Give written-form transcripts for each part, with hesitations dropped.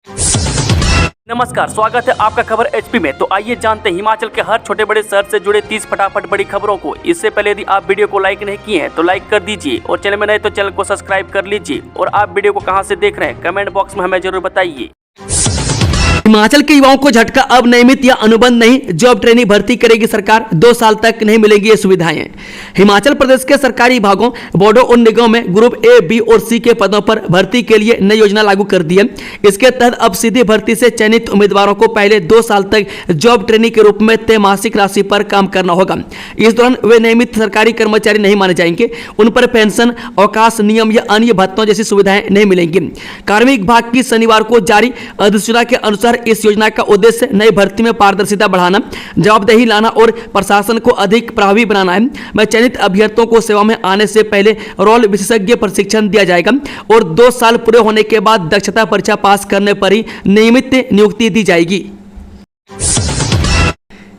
नमस्कार, स्वागत है आपका खबर एचपी में। तो आइए जानते हैं हिमाचल के हर छोटे बड़े शहर से जुड़े 30 फटाफट बड़ी खबरों को। इससे पहले यदि आप वीडियो को लाइक नहीं किए हैं तो लाइक कर दीजिए और चैनल में नए तो चैनल को सब्सक्राइब कर लीजिए। और आप वीडियो को कहां से देख रहे हैं कमेंट बॉक्स में हमें जरूर बताइए। हिमाचल के युवाओं को झटका, अब नियमित या अनुबंध नहीं, जॉब ट्रेनिंग भर्ती करेगी सरकार। 2 साल तक नहीं मिलेंगी ये सुविधाएं। हिमाचल प्रदेश के सरकारी विभागों, बोर्डों और निगमों में ग्रुप ए, बी और सी के पदों पर भर्ती के लिए नई योजना लागू कर दी है। इसके तहत अब सीधी भर्ती से चयनित उम्मीदवारों को पहले 2 साल तक जॉब ट्रेनिंग के रूप में तय मासिक राशि पर काम करना होगा। इस दौरान वे नियमित सरकारी कर्मचारी नहीं माने जाएंगे। उन पर पेंशन, अवकाश नियम या अन्य भत्तों जैसी सुविधाएं नहीं मिलेंगी। कार्मिक विभाग की शनिवार को जारी अधिसूचना के अनुसार इस योजना का उद्देश्य नई भर्ती में पारदर्शिता बढ़ाना, जवाबदेही लाना और प्रशासन को अधिक प्रभावी बनाना है। मैं चयनित अभ्यर्थियों को सेवा में आने से पहले रोल विशेषज्ञ प्रशिक्षण दिया जाएगा और 2 साल पूरे होने के बाद दक्षता परीक्षा पास करने पर ही नियमित नियुक्ति दी जाएगी।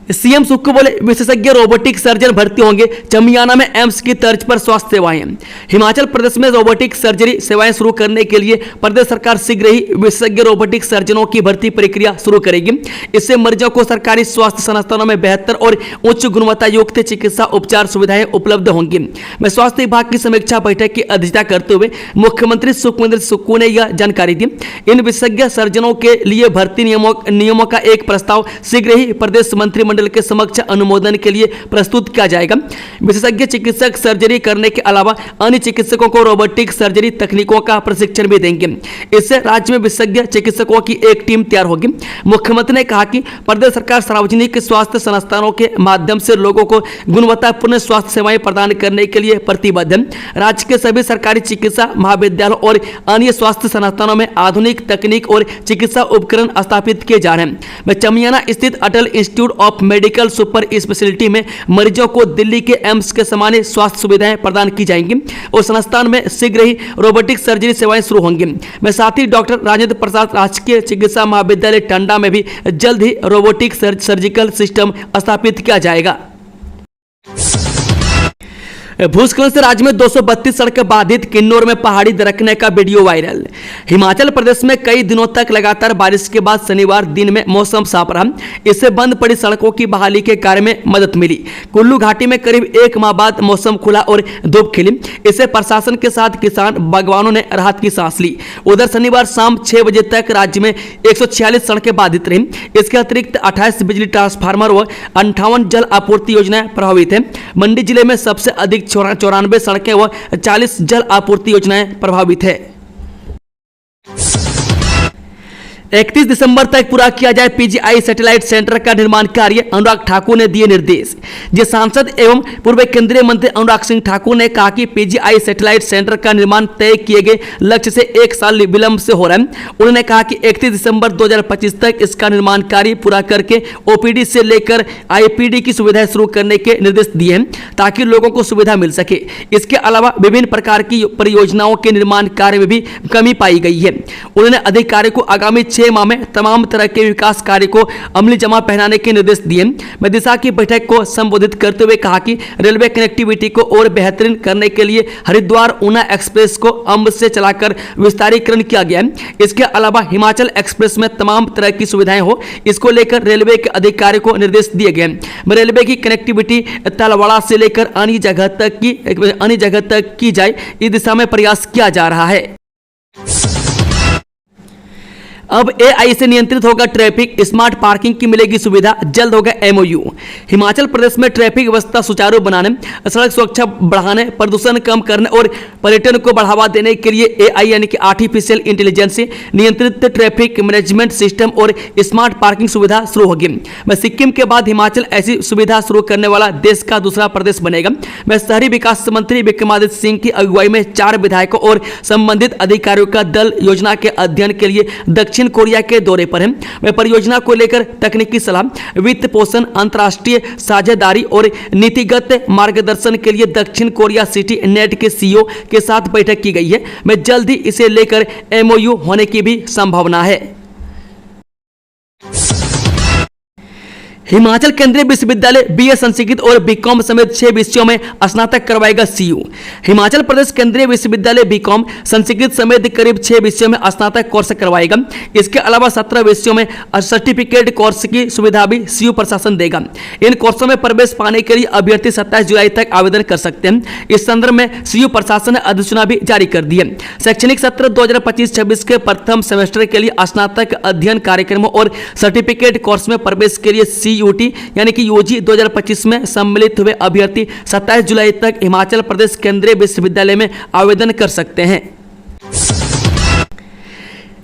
सीएम सुक्खू बोले, विशेषज्ञ रोबोटिक सर्जन भर्ती होंगे। चमियाना में एम्स की तर्ज पर स्वास्थ्य सेवाएं। हिमाचल प्रदेश में रोबोटिक सर्जरी सेवाएं शुरू करने के लिए प्रदेश सरकार शीघ्र ही विशेषज्ञ रोबोटिक सर्जनों की भर्ती प्रक्रिया शुरू करेगी। इससे मरीजों को सरकारी स्वास्थ्य संस्थानों में बेहतर और उच्च गुणवत्ता युक्त चिकित्सा उपचार सुविधाएं उपलब्ध होंगी। मैं स्वास्थ्य विभाग की समीक्षा बैठक की अध्यक्षता करते हुए मुख्यमंत्री सुखविंदर सुक्खू ने यह जानकारी दी। इन विशेषज्ञ सर्जनों के लिए भर्ती नियमों का एक प्रस्ताव शीघ्र ही प्रदेश मंत्रिमंडल के समक्ष अनुमोदन के लिए प्रस्तुत किया जाएगा। विशेषज्ञ चिकित्सक सर्जरी करने के अलावा अन्य चिकित्सकों को रोबोटिक सर्जरी तकनीकों का प्रशिक्षण भी देंगे। इससे राज्य में विशेषज्ञ चिकित्सकों की एक टीम तैयार होगी। मुख्यमंत्री ने कहा कि प्रदेश सरकार सार्वजनिक स्वास्थ्य संस्थानों के माध्यम से लोगों को गुणवत्तापूर्ण स्वास्थ्य सेवाएं प्रदान करने के लिए प्रतिबद्ध है। राज्य के सभी सरकारी चिकित्सा महाविद्यालयों और अन्य स्वास्थ्य संस्थानों में आधुनिक तकनीक और चिकित्सा उपकरण स्थापित किए जा रहे हैं। मैं चमियाना स्थित Atal institute of medical super speciality में मरीजों को दिल्ली के एम्स के समान स्वास्थ्य सुविधाएं प्रदान की जाएंगी और संस्थान में शीघ्र ही रोबोटिक सर्जरी सेवाएं शुरू होंगी। मैं साथ ही डॉक्टर राजेंद्र प्रसाद राजकीय चिकित्सा महाविद्यालय टांडा में भी जल्द ही रोबोटिक सर्जिकल सिस्टम स्थापित किया जाएगा। भूस्खलन से राज्य में 232 सड़कें बाधित, किन्नौर में पहाड़ी दरकने का वीडियो वायरल। हिमाचल प्रदेश में कई दिनों तक लगातार बारिश के बाद शनिवार दिन में मौसम साफ रहा। इससे बंद पड़ी सड़कों की बहाली के कार्य में मदद मिली। कुल्लू घाटी में करीब 1 माह बाद मौसम खुला और धूप खिली। इससे प्रशासन के साथ किसान बागवानों ने राहत की सांस ली। उधर शनिवार शाम 6 बजे तक राज्य में 146 सड़कें बाधित रही। इसके अतिरिक्त 28 बिजली ट्रांसफार्मर व 58 जल आपूर्ति योजनाएं प्रभावित है। मंडी जिले में सबसे अधिक 94 सड़कें व 40 जल आपूर्ति योजनाएं प्रभावित है। 31 दिसंबर तक पूरा किया जाए पीजीआई सैटेलाइट सेंटर का निर्माण कार्य, अनुराग ठाकुर ने दिए निर्देश। जो सांसद एवं पूर्व केंद्रीय मंत्री अनुराग सिंह ठाकुर ने कहा कि पीजीआई सैटेलाइट सेंटर का निर्माण तय किए गए लक्ष्य से 1 साल विलंब से हो रहा है। उन्होंने कहा कि 31 दिसंबर 2025 तक इसका निर्माण कार्य पूरा करके ओपीडी से लेकर आईपीडी की सुविधाएं शुरू करने के निर्देश दिए हैं ताकि लोगों को सुविधा मिल सके। इसके अलावा विभिन्न प्रकार की परियोजनाओं के निर्माण कार्य में भी कमी पाई गई है। उन्होंने अधिकारियों को आगामी 6 माह में तमाम तरह के विकास कार्य को अमली जमा पहनाने के निर्देश दिए। मैं दिशा की बैठक को संबोधित करते हुए कहा कि रेलवे कनेक्टिविटी को और बेहतरीन करने के लिए हरिद्वार ऊना एक्सप्रेस को अम्ब से चलाकर विस्तारीकरण किया गया है। इसके अलावा हिमाचल एक्सप्रेस में तमाम तरह की सुविधाएं हो, इसको लेकर रेलवे के अधिकारियों को निर्देश दिए गए। रेलवे की कनेक्टिविटी तलवाड़ा से लेकर अन्य जगह तक की जाए, इस दिशा में प्रयास किया जा रहा है। अब एआई से नियंत्रित होगा ट्रैफिक, स्मार्ट पार्किंग की मिलेगी सुविधा, जल्द होगा एमओयू। हिमाचल प्रदेश में ट्रैफिक व्यवस्था सुचारू बनाने, सड़क सुरक्षा बढ़ाने, प्रदूषण कम करने और पर्यटन को बढ़ावा देने के लिए एआई यानी कि आर्टिफिशियल इंटेलिजेंस से नियंत्रित ट्रैफिक मैनेजमेंट सिस्टम और स्मार्ट पार्किंग सुविधा शुरू होगी। मैं सिक्किम के बाद हिमाचल ऐसी सुविधा शुरू करने वाला देश का दूसरा प्रदेश बनेगा। मैं शहरी विकास मंत्री विक्रमादित्य सिंह की अगुवाई में 4 विधायकों और संबंधित अधिकारियों का दल योजना के अध्ययन के लिए दक्षिण कोरिया के दौरे पर है। वे परियोजना को लेकर तकनीकी सलाह, वित्त पोषण, अंतर्राष्ट्रीय साझेदारी और नीतिगत मार्गदर्शन के लिए दक्षिण कोरिया सिटी नेट के सीईओ के साथ बैठक की गई है। मैं जल्द ही इसे लेकर एमओयू होने की भी संभावना है। हिमाचल केंद्रीय विश्वविद्यालय बीए संस्कृत और बीकॉम समेत 6 विषयों में स्नातक करवाएगा सीयू। हिमाचल प्रदेश केंद्रीय विश्वविद्यालय बीकॉम संस्कृत समेत करीब 6 विषयों में स्नातक कोर्स करवाएगा। इसके अलावा 17 विषयों में सर्टिफिकेट कोर्स की सुविधा भी सीयू प्रशासन देगा। इन कोर्सों में प्रवेश पाने के लिए अभ्यर्थी 27 जुलाई तक आवेदन कर सकते हैं। इस संदर्भ में सीयू प्रशासन ने अधिसूचना भी जारी कर दी है। शैक्षणिक सत्र 2025-26 के प्रथम सेमेस्टर के लिए स्नातक अध्ययन कार्यक्रमों और सर्टिफिकेट कोर्स में प्रवेश के लिए यूटी यानी कि यूजी 2025 में सम्मिलित हुए अभ्यर्थी 27 जुलाई तक हिमाचल प्रदेश केंद्रीय विश्वविद्यालय में आवेदन कर सकते हैं।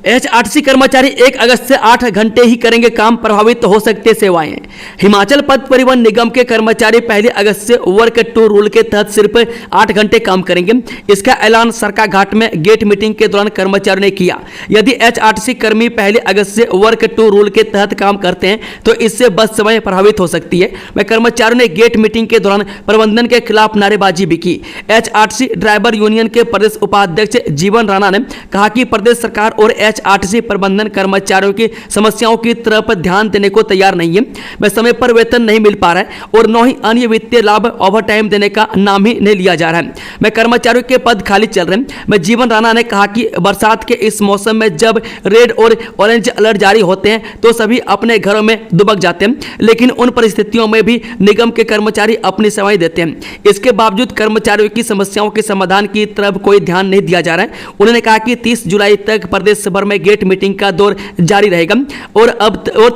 एचआरटीसी कर्मचारी 1 अगस्त से 8 घंटे ही करेंगे काम, प्रभावित हो सकते सेवाएं। हिमाचल पथ परिवहन निगम के कर्मचारी 1 अगस्त से वर्क टू रूल के तहत सिर्फ 8 घंटे काम करेंगे। इसका ऐलान सरकाघाट में गेट मीटिंग के दौरान कर्मचारियों ने किया। यदि एचआरटीसी कर्मी 1 अगस्त से वर्क टू रूल के तहत काम करते हैं तो इससे बस सेवाएं प्रभावित हो सकती है। वह कर्मचारियों ने गेट मीटिंग के दौरान प्रबंधन के खिलाफ नारेबाजी भी की। एचआरटीसी ड्राइवर यूनियन के प्रदेश उपाध्यक्ष जीवन राणा ने कहा कि प्रदेश सरकार और एचआरटीसी प्रबंधन कर्मचारियों की समस्याओं की तरफ ध्यान देने को तैयार नहीं है। वह समय पर वेतन नहीं मिल पा रहा है और न ही अन्य वित्तीय लाभ ओवर टाइम देने का नाम ही नहीं लिया जा रहा है। मैं कर्मचारियों के पद खाली चल रहे हैं। मैं जीवन राणा ने कहा कि बरसात के इस मौसम में जब रेड और ऑरेंज अलर्ट जारी होते हैं तो सभी अपने घरों में दुबक जाते हैं, लेकिन उन परिस्थितियों में भी निगम के कर्मचारी अपनी सेवाएं देते हैं। इसके बावजूद कर्मचारियों की समस्याओं के समाधान की तरफ कोई ध्यान नहीं दिया जा रहा है। उन्होंने कहा कि 30 जुलाई तक प्रदेश भर में गेट मीटिंग का दौर जारी रहेगा और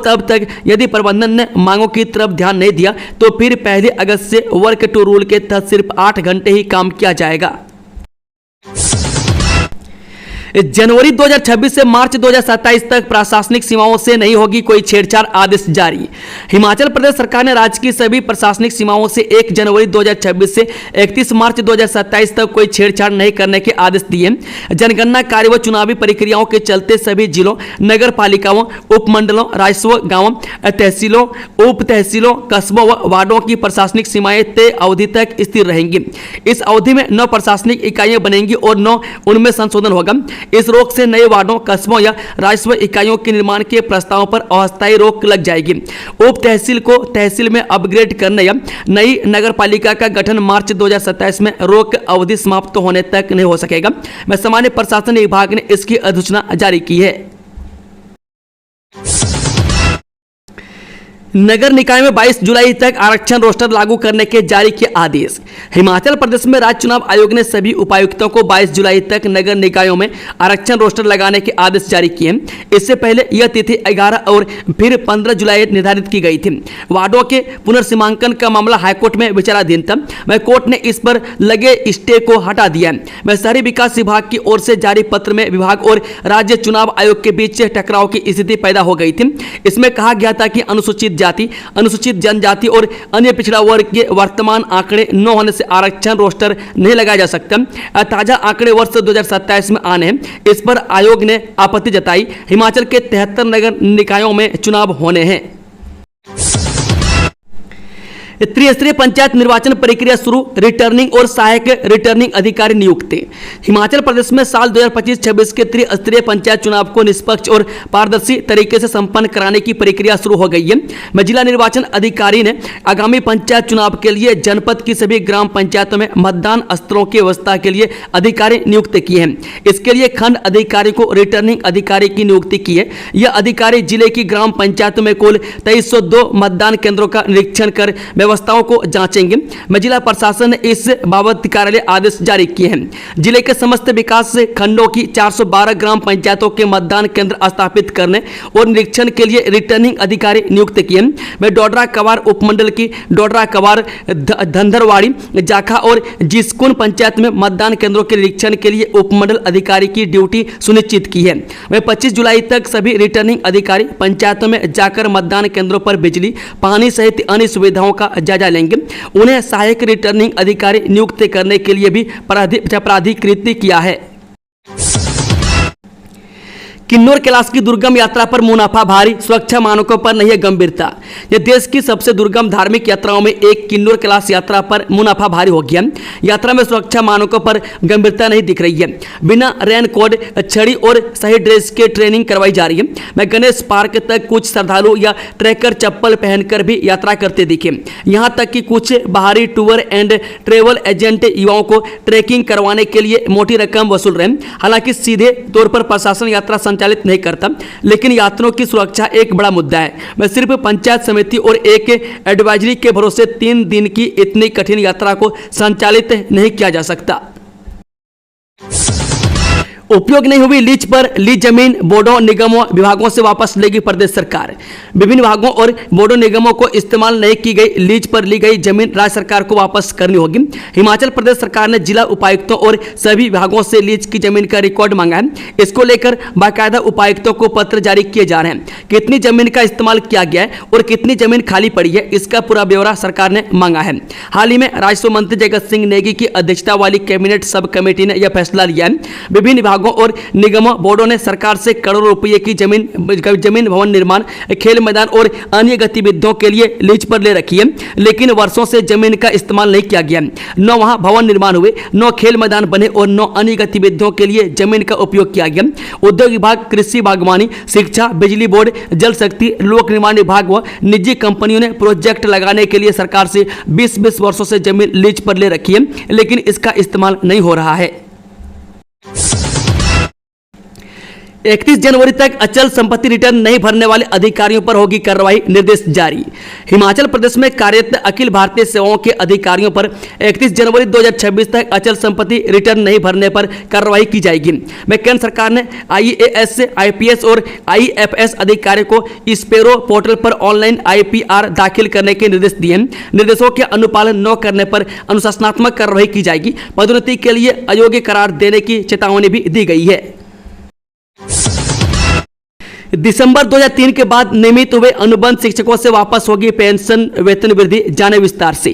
तब तक यदि प्रबंधन ने मांगों की तरफ ध्यान नहीं दिया तो फिर 1 अगस्त से वर्क टू रूल के तहत सिर्फ 8 घंटे ही काम किया जाएगा। जनवरी 2026 से मार्च 2027 तक प्रशासनिक सीमाओं से नहीं होगी कोई छेड़छाड़, आदेश जारी। हिमाचल प्रदेश सरकार ने राज्य की सभी प्रशासनिक सीमाओं से 1 जनवरी 2026 से 31 मार्च 2027 तक कोई छेड़छाड़ नहीं करने के आदेश दिए। जनगणना कार्य व चुनावी प्रक्रियाओं के चलते सभी जिलों, नगर पालिकाओं, उपमंडलों, राजस्व गांवों, तहसीलों, उप तहसीलों, कस्बों व वार्डों की प्रशासनिक सीमाएं तय अवधि तक स्थिर रहेंगी। इस अवधि में 9 प्रशासनिक इकाइयां बनेंगी और 9 उनमें संशोधन होगा। इस रोक से नए वार्डों, कस्बों या राजस्व इकाइयों के निर्माण के प्रस्तावों पर अस्थायी रोक लग जाएगी। उप तहसील को तहसील में अपग्रेड करने या नई नगर पालिका का गठन मार्च 2027 में रोक अवधि समाप्त होने तक नहीं हो सकेगा। सामान्य प्रशासन विभाग ने इसकी अधिसूचना जारी की है। नगर निकाय में 22 जुलाई तक आरक्षण रोस्टर लागू करने के जारी किए आदेश। हिमाचल प्रदेश में राज्य चुनाव आयोग ने सभी उपायुक्तों को 22 जुलाई तक नगर निकायों में आरक्षण रोस्टर लगाने के आदेश जारी किए। इससे पहले यह तिथि 11 और फिर 15 जुलाई निर्धारित की गई थी। वार्डों के पुनर्सीमांकन का मामला हाईकोर्ट में विचाराधीन था। वह कोर्ट ने इस पर लगे स्टे को हटा दिया। वह शहरी विकास विभाग की ओर से जारी पत्र में विभाग और राज्य चुनाव आयोग के बीच टकराव की स्थिति पैदा हो गई थी। इसमें कहा गया था कि अनुसूचित जाति, अनुसूचित जनजाति और अन्य पिछड़ा वर्ग के वर्तमान आंकड़े न होने से आरक्षण रोस्टर नहीं लगाया जा सकता। ताजा आंकड़े वर्ष 2027 में आने हैं। इस पर आयोग ने आपत्ति जताई। हिमाचल के 73 नगर निकायों में चुनाव होने हैं। त्रिस्तरीय पंचायत निर्वाचन प्रक्रिया शुरू, रिटर्निंग और सहायक रिटर्निंग अधिकारी नियुक्ति। हिमाचल प्रदेश में साल 2025-26 के त्रिस्तरीय पंचायत चुनाव को निष्पक्ष और पारदर्शी तरीके से संपन्न कराने की प्रक्रिया शुरू हो गई है। जिला निर्वाचन अधिकारी ने आगामी पंचायत चुनाव के लिए जनपद की सभी ग्राम पंचायतों में मतदान स्थलों की व्यवस्था के लिए अधिकारी नियुक्त किए हैं। इसके लिए खंड अधिकारी को रिटर्निंग अधिकारी की नियुक्ति की है। यह अधिकारी जिले की ग्राम पंचायतों में कुल 2302 मतदान केंद्रों का निरीक्षण कर व्यवस्थाओं को जांचेंगे। जिला प्रशासन ने इस बाबत कार्यालय आदेश जारी किए हैं। जिले के समस्त विकास खंडों की 412 ग्राम पंचायतों के मतदान केंद्र स्थापित करने और निरीक्षण के लिए रिटर्निंग अधिकारी नियुक्त किए हैं। डोडरा कवार उपमंडल की डोडरा कवार, धंधरवाड़ी, जाखा और जिसकुन पंचायत में मतदान केंद्रों के निरीक्षण के लिए उपमंडल अधिकारी की ड्यूटी सुनिश्चित की है। वह 25 जुलाई तक सभी रिटर्निंग अधिकारी पंचायतों में जाकर मतदान केंद्रों पर बिजली, पानी सहित अन्य सुविधाओं का जायजा लेंगे। उन्हें सहायक रिटर्निंग अधिकारी नियुक्त करने के लिए भी प्राधिकृत किया है। किन्नौर कैलाश की दुर्गम यात्रा पर मुनाफा भारी, सुरक्षा मानकों पर नहीं है गंभीरता। यह देश की सबसे दुर्गम धार्मिक यात्राओं में एक किन्नौर कैलाश यात्रा पर मुनाफा भारी हो गया। यात्रा में सुरक्षा मानकों पर गंभीरता नहीं दिख रही है। बिना रेन कोड, छड़ी और सही ड्रेस के ट्रेनिंग करवाई जा रही है। मैं गणेश पार्क तक कुछ श्रद्धालु या ट्रैकर चप्पल पहनकर भी यात्रा करते दिखे। यहाँ तक कि कुछ बाहरी टूर एंड ट्रेवल एजेंट युवाओं को ट्रैकिंग करवाने के लिए मोटी रकम वसूल रहे हैं। हालांकि सीधे तौर पर प्रशासन यात्रा संचालित नहीं करता, लेकिन यात्रियों की सुरक्षा एक बड़ा मुद्दा है। मैं सिर्फ पंचायत समिति और एक एडवाइजरी के भरोसे 3 दिन की इतनी कठिन यात्रा को संचालित नहीं किया जा सकता। उपयोग नहीं हुई लीज पर लीज जमीन बोर्डों निगमों विभागों से वापस लेगी प्रदेश सरकार। विभिन्न विभागों और बोर्डों निगमों को इस्तेमाल नहीं की गई लीज पर ली गई जमीन राज्य सरकार को वापस करनी होगी। हिमाचल प्रदेश सरकार ने जिला उपायुक्तों और सभी विभागों से लीज की जमीन का रिकॉर्ड मांगा है। इसको लेकर बाकायदा उपायुक्तों को पत्र जारी किए जा रहे हैं। कितनी जमीन का इस्तेमाल किया गया है और कितनी जमीन खाली पड़ी है, इसका पूरा ब्यौरा सरकार ने मांगा है। हाल ही में राजस्व मंत्री जगत सिंह नेगी की अध्यक्षता वाली कैबिनेट सब कमेटी ने यह फैसला लिया है। विभिन्न विभागों और निगमों बोर्डों ने सरकार से करोड़ों रुपए की जमीन भवन निर्माण, खेल मैदान और अन्य गतिविधियों के लिए लीज पर ले रखी है, लेकिन वर्षों से जमीन का इस्तेमाल नहीं किया गया। न वहां भवन निर्माण हुए, न खेल मैदान बने और न अन्य गतिविधियों के लिए जमीन का उपयोग किया गया। उद्योग विभाग, कृषि, बागवानी, शिक्षा, बिजली बोर्ड, जल शक्ति, लोक निर्माण विभाग व निजी कंपनियों ने प्रोजेक्ट लगाने के लिए सरकार से 20 वर्षों से जमीन लीज पर ले रखी है, लेकिन इसका इस्तेमाल नहीं हो रहा है। 31 जनवरी तक अचल संपत्ति रिटर्न नहीं भरने वाले अधिकारियों पर होगी कार्रवाई, निर्देश जारी। हिमाचल प्रदेश में कार्यरत अखिल भारतीय सेवाओं के अधिकारियों पर 31 जनवरी 2026 तक अचल संपत्ति रिटर्न नहीं भरने पर कार्रवाई की जाएगी। में केंद्र सरकार ने IAS, IPS और IFS अधिकारियों को स्पेरो पोर्टल पर ऑनलाइन IPR दाखिल करने के निर्देश दिए। निर्देशों के अनुपालन न करने पर अनुशासनात्मक कार्रवाई की जाएगी। पदोन्नति के लिए अयोग्य करार देने की चेतावनी भी दी गई है। दिसंबर 2003 के बाद नियमित हुए अनुबंध शिक्षकों से वापस होगी पेंशन वेतन वृद्धि, जाने विस्तार से।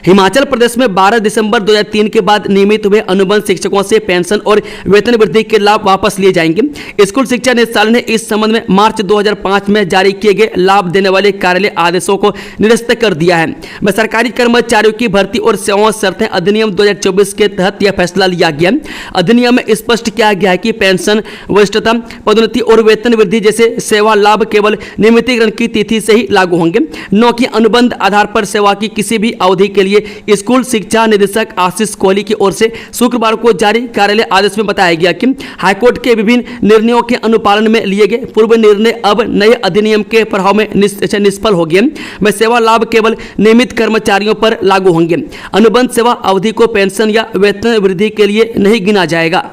हिमाचल प्रदेश में 12 दिसंबर 2003 के बाद नियमित हुए अनुबंध शिक्षकों से पेंशन और वेतन वृद्धि के लाभ वापस लिए जाएंगे। स्कूल शिक्षा निदेशालय ने इस संबंध में मार्च 2005 में जारी किए गए लाभ देने वाले कार्यालय आदेशों को निरस्त कर दिया है। में सरकारी कर्मचारियों की भर्ती और सेवाओं शर्तें अधिनियम 2024 के तहत यह फैसला लिया गया। अधिनियम में स्पष्ट किया गया है कि पेंशन, वरिष्ठता, पदोन्नति और वेतन वृद्धि जैसे सेवा लाभ केवल नियमितीकरण की तिथि से ही लागू होंगे, न कि अनुबंध आधार पर सेवा की किसी भी अवधि के लिए। स्कूल शिक्षा निदेशक आशीष कोहली की ओर से शुक्रवार को जारी कार्यालय आदेश में बताया गया कि हाईकोर्ट के विभिन्न निर्णयों के अनुपालन में लिए गए पूर्व निर्णय अब नए अधिनियम के प्रभाव में निष्फल हो गए। में सेवा लाभ केवल नियमित कर्मचारियों पर लागू होंगे। अनुबंध सेवा अवधि को पेंशन या वेतन वृद्धि के लिए नहीं गिना जाएगा।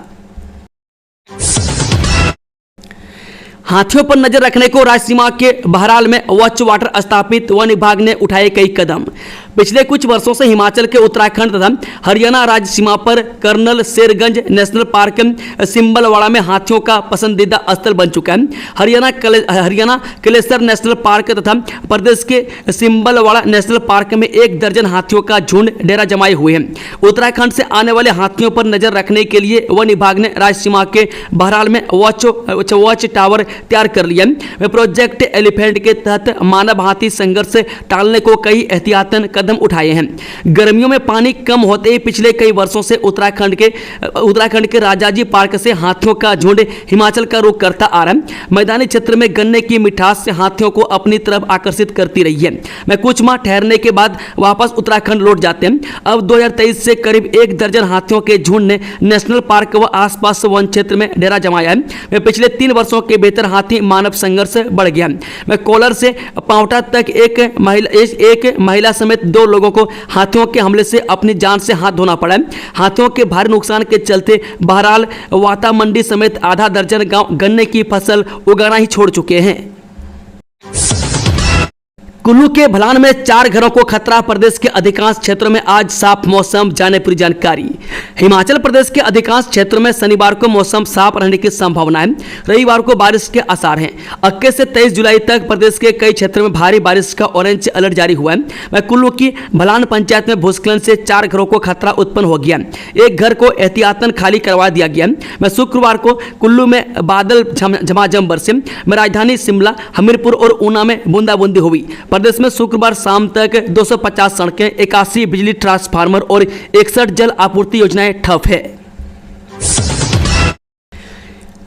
हाथियों पर नजर रखने को राज्य सीमा के बहराल में वॉच वाटर स्थापित वन विभाग ने उठाए कई कदम। पिछले कुछ वर्षों से हिमाचल के उत्तराखंड तथा हरियाणा राज्य सीमा पर कर्नल शेरगंज नेशनल पार्क सिंबलवाड़ा में हाथियों का पसंदीदा स्थल बन चुका है। हरियाणा कलेसर नेशनल पार्क तथा प्रदेश के सिंबलवाड़ा नेशनल पार्क में 1 दर्जन हाथियों का झुंड डेरा जमाए हुए हैं। उत्तराखंड से आने वाले हाथियों पर नजर रखने के लिए वन विभाग ने राज्य सीमा के बहराल में वॉच टावर तैयार कर लिया। प्रोजेक्ट एलिफेंट के तहत मानव हाथी संघर्ष टालने को कई एहतियातन कदम उठाए हैं। गर्मियों में पानी कम होते ही पिछले कई वर्षों से उत्तराखंड के राजाजी पार्क से हाथियों का झुंड हिमाचल का रुख करता आ रहा है। मैदानी क्षेत्र में गन्ने की मिठास से हाथियों को अपनी तरफ आकर्षित करती रही है। मैं कुछ माह ठहरने के बाद वापस उत्तराखंड लौट जाते हैं। अब 2023 से करीब 1 दर्जन हाथियों के झुंड ने नेशनल पार्क व आसपास वन क्षेत्र में डेरा जमाया है। पिछले 3 वर्षों के भीतर हाथी मानव संघर्ष बढ़ गया। मैं कोलर से पावटा तक एक महिला समेत 2 लोगों को हाथियों के हमले से अपनी जान से हाथ धोना पड़ा। हाथियों के भारी नुकसान के चलते बहरहाल वाता मंडी समेत आधा दर्जन गांव गन्ने की फसल उगाना ही छोड़ चुके हैं। कुल्लू के भलान में 4 घरों को खतरा, प्रदेश के अधिकांश क्षेत्रों में आज साफ मौसम, जाने पूरी जानकारी। हिमाचल प्रदेश के अधिकांश क्षेत्रों में शनिवार को मौसम साफ रहने की संभावना है। रविवार को बारिश के आसार हैं। 21 से 23 जुलाई तक प्रदेश के कई क्षेत्रों में भारी बारिश का ऑरेंज अलर्ट जारी हुआ है। वह कुल्लू की भलान पंचायत में भूस्खलन से 4 घरों को खतरा उत्पन्न हो गया। एक घर को एहतियातन खाली करवा दिया गया। मैं शुक्रवार को कुल्लू में बादल झमाझम बरसे। में राजधानी शिमला, हमीरपुर और ऊना में बूंदाबूंदी हुई। प्रदेश में शुक्रवार शाम तक 250 सड़कें, 81 बिजली ट्रांसफार्मर और 61 जल आपूर्ति योजनाएं ठप है।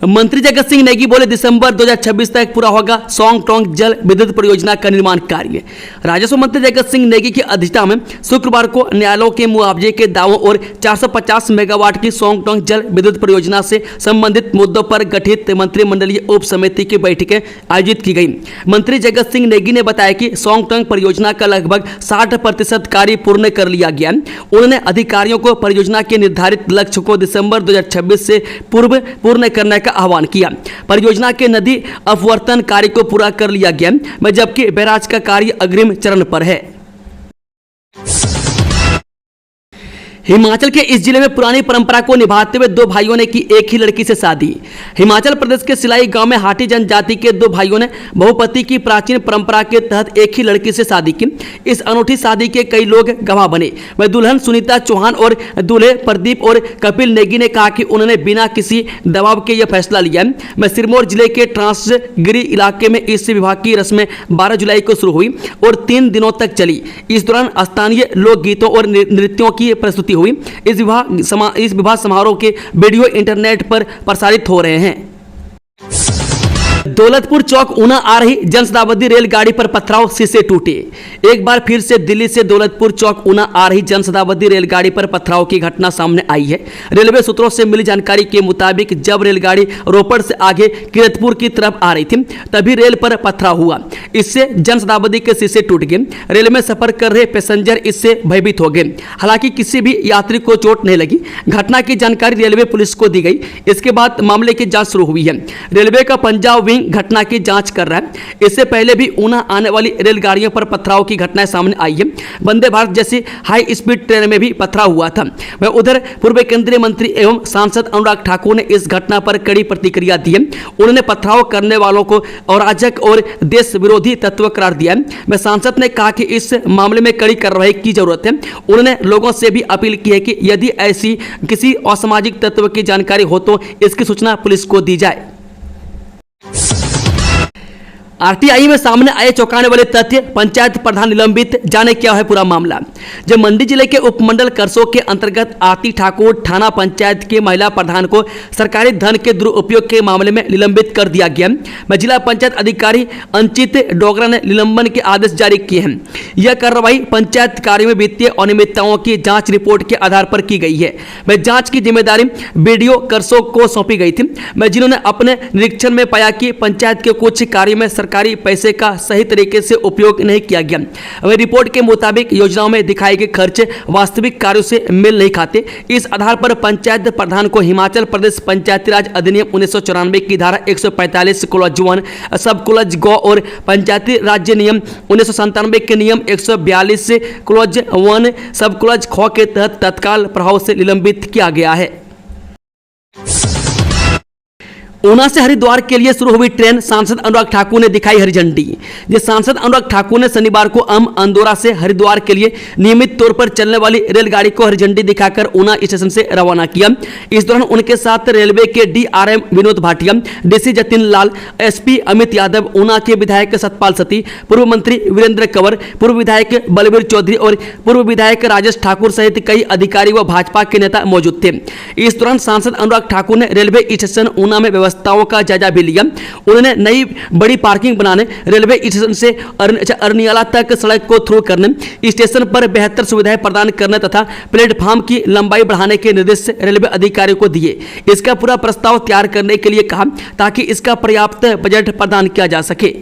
मंत्री जगत सिंह नेगी बोले, दिसंबर 2026 तक पूरा होगा सौंग टोंग जल विद्युत परियोजना का निर्माण कार्य। राजस्व मंत्री जगत सिंह नेगी की अध्यक्षता में शुक्रवार को न्यायालयों के मुआवजे के दावों और 450 मेगावाट की सौंग टोंग जल विद्युत परियोजना से संबंधित मुद्दों पर गठित मंत्रिमंडलीय उप समिति की बैठकें आयोजित की गई। मंत्री जगत सिंह नेगी ने बताया कि सौंग टोंग परियोजना का लगभग 60% कार्य पूर्ण कर लिया गया। उन्होंने अधिकारियों को परियोजना के निर्धारित लक्ष्य को दिसंबर 2026 से पूर्व पूर्ण करने आह्वान किया। परियोजना के नदी अपवर्तन कार्य को पूरा कर लिया गया, जबकि बैराज का कार्य अग्रिम चरण पर है। हिमाचल के इस जिले में पुरानी परंपरा को निभाते हुए 2 भाइयों ने की एक ही लड़की से शादी। हिमाचल प्रदेश के सिलाई गांव में हाटी जनजाति के 2 भाइयों ने बहुपति की प्राचीन परंपरा के तहत एक ही लड़की से शादी की। इस अनूठी शादी के कई लोग गवाह बने। वह दुल्हन सुनीता चौहान और दूल्हे प्रदीप और कपिल नेगी ने कहा कि उन्होंने बिना किसी दबाव के यह फैसला लिया। मैं सिरमौर जिले के ट्रांसगिरी इलाके में इस विवाह की रस्में 12 जुलाई को शुरू हुई और 3 दिनों तक चली। इस दौरान स्थानीय लोकगीतों और नृत्यों की प्रस्तुति हुई। इस विवाह समारोह के वीडियो इंटरनेट पर प्रसारित हो रहे हैं। दौलतपुर चौक ऊना आ रही जनशताब्दी रेलगाड़ी पर पथराव, शीशे टूटे। एक बार फिर से दिल्ली से दौलतपुर चौक ऊना आ रही जनशताब्दी रेलगाड़ी पर पथराव की घटना सामने आई है। रेलवे सूत्रों से मिली जानकारी के मुताबिक जब रेलगाड़ी रोपड़ से आगे किरतपुर की तरफ आ रही थी, तभी रेल पर पथराव हुआ। इससे जनशताब्दी के शीशे टूट गए। रेल में सफर कर रहे पैसेंजर इससे भयभीत हो गए। हालांकि किसी भी यात्री को चोट नहीं लगी। घटना की जानकारी रेलवे पुलिस को दी गई। इसके बाद मामले की जांच शुरू हुई है। रेलवे का पंजाब विंग घटना की जांच कर रहा है। इससे पहले भी ऊना आने वाली रेलगाड़ियों पर पथराव की घटनाएं सामने आई है। वंदे भारत जैसी हाई स्पीड ट्रेन में भी पथराव हुआ था। वह उधर पूर्व केंद्रीय मंत्री एवं सांसद अनुराग ठाकुर ने इस घटना पर कड़ी प्रतिक्रिया दी है। उन्होंने पथराव करने वालों को अराजक और देश विरोधी तत्व करार दिया है। वह सांसद ने कहा कि इस मामले में कड़ी कार्रवाई की जरूरत है। उन्होंने लोगों से भी अपील की है कि यदि ऐसी किसी असामाजिक तत्व की जानकारी हो तो इसकी सूचना पुलिस को दी जाए। आरटीआई में सामने आए चौंकाने वाले तथ्य, पंचायत प्रधान निलंबित, जाने क्या है पूरा मामला। जब मंडी जिले के उपमंडल करसोग के अंतर्गत आरती ठाकुर थाना पंचायत के महिला प्रधान को सरकारी धन के दुरुपयोग के मामले में निलंबित कर दिया गया। जिला पंचायत अधिकारी अंचित डोगरा ने निलंबन के आदेश जारी किए हैं। यह कार्रवाई पंचायत कार्य में वित्तीय अनियमितताओं की जांच रिपोर्ट के आधार पर की गई है। वह जांच की जिम्मेदारी बीडीओ करसोग को सौंपी गई थी, जिन्होंने अपने निरीक्षण में पाया कि पंचायत के कुछ कार्य में सरकारी पैसे का सही तरीके से उपयोग नहीं किया गया। वह रिपोर्ट के मुताबिक योजनाओं में दिखाए गए खर्च वास्तविक कार्यों से मेल नहीं खाते। इस आधार पर पंचायत प्रधान को हिमाचल प्रदेश पंचायती राज अधिनियम 1994 की धारा 145 क्लॉज 1 सब क्लॉज ग और पंचायती राज्य नियम 1997 के नियम 142 क्लॉज 1 सब क्लॉज ख के तहत तत्काल प्रभाव से निलंबित किया गया है। ऊना से हरिद्वार के लिए शुरू हुई ट्रेन, सांसद अनुराग ठाकुर ने दिखाई हरी झंडी। सांसद अनुराग ठाकुर ने शनिवार को अंदौरा से हरिद्वार के लिए नियमित तौर पर चलने वाली रेलगाड़ी को हरी झंडी दिखाकर ऊना स्टेशन से रवाना किया। इस दौरान उनके साथ रेलवे के DRM Vinod Bhatia, DC Jatin Lal, SP Amit Yadav, Una के विधायक सतपाल सती, पूर्व मंत्री वीरेंद्र कंवर, पूर्व विधायक बलबीर चौधरी और पूर्व विधायक राजेश ठाकुर सहित कई अधिकारी व भाजपा के नेता मौजूद थे। इस दौरान सांसद अनुराग ठाकुर ने रेलवे स्टेशन ऊना में व्यवस्थाओं का जायजा भी लिया। उन्होंने नई बड़ी पार्किंग बनाने, रेलवे स्टेशन से अरनियाला तक सड़क को थ्रू करने, स्टेशन पर बेहतर सुविधाएं प्रदान करने तथा प्लेटफॉर्म की लंबाई बढ़ाने के निर्देश रेलवे अधिकारियों को दिए। इसका पूरा प्रस्ताव तैयार करने के लिए कहा ताकि इसका पर्याप्त बजट प्रदान किया जा सके।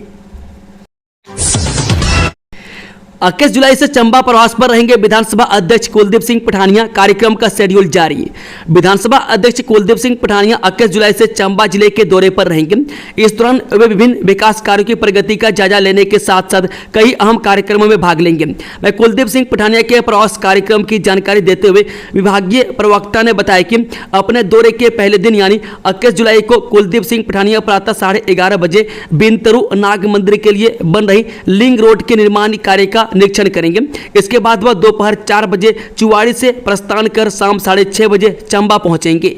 21 जुलाई से चंबा प्रवास पर रहेंगे विधानसभा अध्यक्ष कुलदीप सिंह पठानिया, कार्यक्रम का शेड्यूल जारी। विधानसभा अध्यक्ष कुलदीप सिंह पठानिया 21 जुलाई से चंबा जिले के दौरे पर रहेंगे। इस दौरान वे विभिन्न विकास कार्यों की प्रगति का जायजा लेने के साथ साथ कई अहम कार्यक्रमों में भाग लेंगे। वह कुलदीप सिंह पठानिया के प्रवास कार्यक्रम की जानकारी देते हुए विभागीय प्रवक्ता ने बताया कि अपने दौरे के पहले दिन यानी 21 जुलाई को कुलदीप सिंह पठानिया प्रातः 11:30 बजे बिनतरू नाग मंदिर के लिए बन रही लिंक रोड के निर्माण कार्य का निरीक्षण करेंगे। इसके बाद वह दोपहर 4 बजे चुवाड़ी से प्रस्थान कर शाम 6:30 बजे चंबा पहुंचेंगे।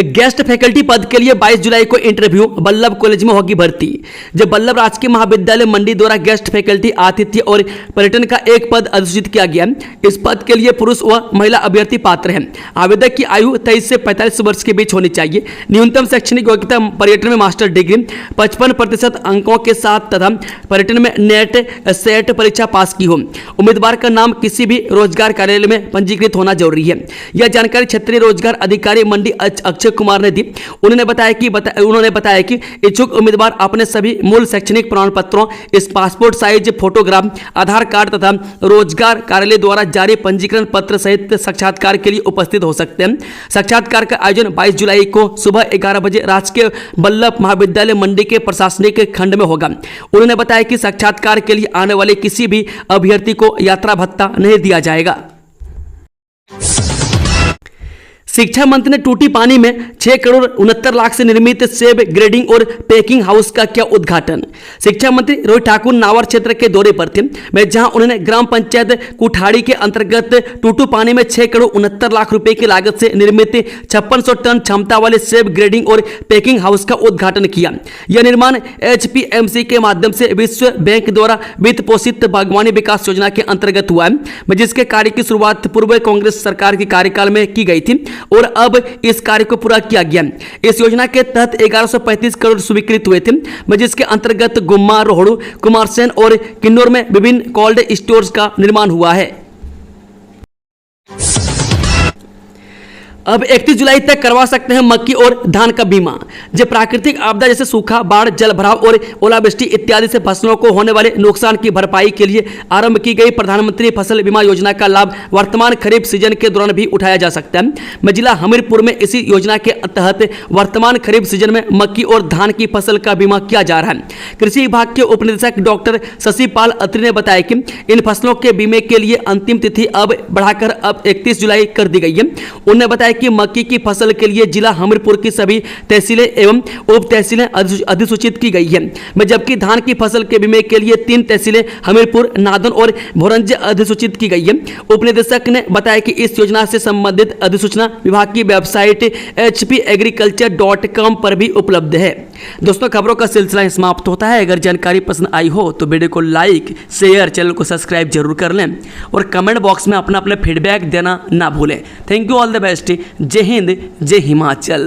गेस्ट फैकल्टी पद के लिए 22 जुलाई को इंटरव्यू, बल्लभ कॉलेज में होगी भर्ती। जब बल्लभ राजकीय महाविद्यालय मंडी द्वारा गेस्ट फैकल्टी आतिथ्य और पर्यटन का एक पद अधिसूचित किया गया। इस पद के लिए पुरुष व महिला अभ्यर्थी पात्र हैं। आवेदक की आयु 23 से 45 वर्ष के बीच होनी चाहिए। न्यूनतम शैक्षणिक योग्यता पर्यटन में मास्टर डिग्री 55% अंकों के साथ तथा पर्यटन में नेट सेट परीक्षा पास की हो। उम्मीदवार का नाम किसी भी रोजगार कार्यालय में पंजीकृत होना जरूरी है। यह जानकारी क्षेत्रीय रोजगार अधिकारी मंडी अक्षय कुमार ने दी। उन्होंने बताया कि इच्छुक उम्मीदवार अपने सभी मूल शैक्षणिक प्रमाण पत्रों, इस पासपोर्ट साइज फोटोग्राफ, आधार कार्ड तथा रोजगार कार्यालय द्वारा जारी पंजीकरण पत्र सहित साक्षात्कार के लिए उपस्थित हो सकते हैं। साक्षात्कार का आयोजन 22 जुलाई को सुबह 11 बजे राजकीय बल्लभ महाविद्यालय मंडी के प्रशासनिक खंड में होगा। उन्होंने बताया कि साक्षात्कार के लिए आने वाले किसी भी अभ्यर्थी को यात्रा भत्ता नहीं दिया जाएगा। शिक्षा मंत्री ने टूटी पानी में 6 करोड़ 69 लाख से निर्मित सेब ग्रेडिंग और पैकिंग हाउस का किया उद्घाटन। शिक्षा मंत्री रोहित ठाकुर नावर क्षेत्र के दौरे पर थे, में जहां उन्होंने ग्राम पंचायत कुठाड़ी के अंतर्गत टूटू पानी में 6 करोड़ 69 लाख रुपए की लागत से निर्मित 5600 टन क्षमता वाले सेब ग्रेडिंग और पैकिंग हाउस का उद्घाटन किया। यह निर्माण HPMC के माध्यम से विश्व बैंक द्वारा वित्त पोषित बागवानी विकास योजना के अंतर्गत हुआ है, जिसके कार्य की शुरुआत पूर्व कांग्रेस सरकार के कार्यकाल में की गई थी और अब इस कार्य को पूरा किया गया। इस योजना के तहत 1135 करोड़ स्वीकृत हुए थे, जिसके अंतर्गत गुम्मा, रोहड़ू, कुमारसैन और किन्नौर में विभिन्न कोल्ड स्टोर्स का निर्माण हुआ है। अब 31 जुलाई तक करवा सकते हैं मक्की और धान का बीमा। जब प्राकृतिक आपदा जैसे सूखा, बाढ़, जल भराव और ओलावृष्टि इत्यादि से फसलों को होने वाले नुकसान की भरपाई के लिए आरंभ की गई प्रधानमंत्री फसल बीमा योजना का लाभ वर्तमान खरीफ सीजन के दौरान भी उठाया जा सकता है। जिला हमीरपुर में इसी योजना के तहत वर्तमान खरीफ सीजन में मक्की और धान की फसल का बीमा किया जा रहा है। कृषि विभाग के उप निदेशक डॉक्टर शशिपाल अत्री ने बताया कि इन फसलों के बीमे के लिए अंतिम तिथि अब बढ़ाकर अब 31 जुलाई कर दी गई है। उन्होंने बताया कि मक्की की फसल के लिए जिला हमीरपुर की सभी तहसीलें एवं उप तहसीलें अधिसूचित की गई है, जबकि धान की फसल के बीमे के लिए 3 तहसीलें हमीरपुर, नादन और भोरंज अधिसूचित की गई है। उप निदेशक ने बताया कि इस योजना से संबंधित अधिसूचना विभाग की वेबसाइट hpagriculture.com पर भी उपलब्ध है। दोस्तों, खबरों का सिलसिला समाप्त होता है। अगर जानकारी पसंद आई हो तो वीडियो को लाइक, शेयर, चैनल को सब्सक्राइब जरूर कर लें और कमेंट बॉक्स में अपना फीडबैक देना ना भूलें। Thank you, all the best. जय हिंद, जय हिमाचल।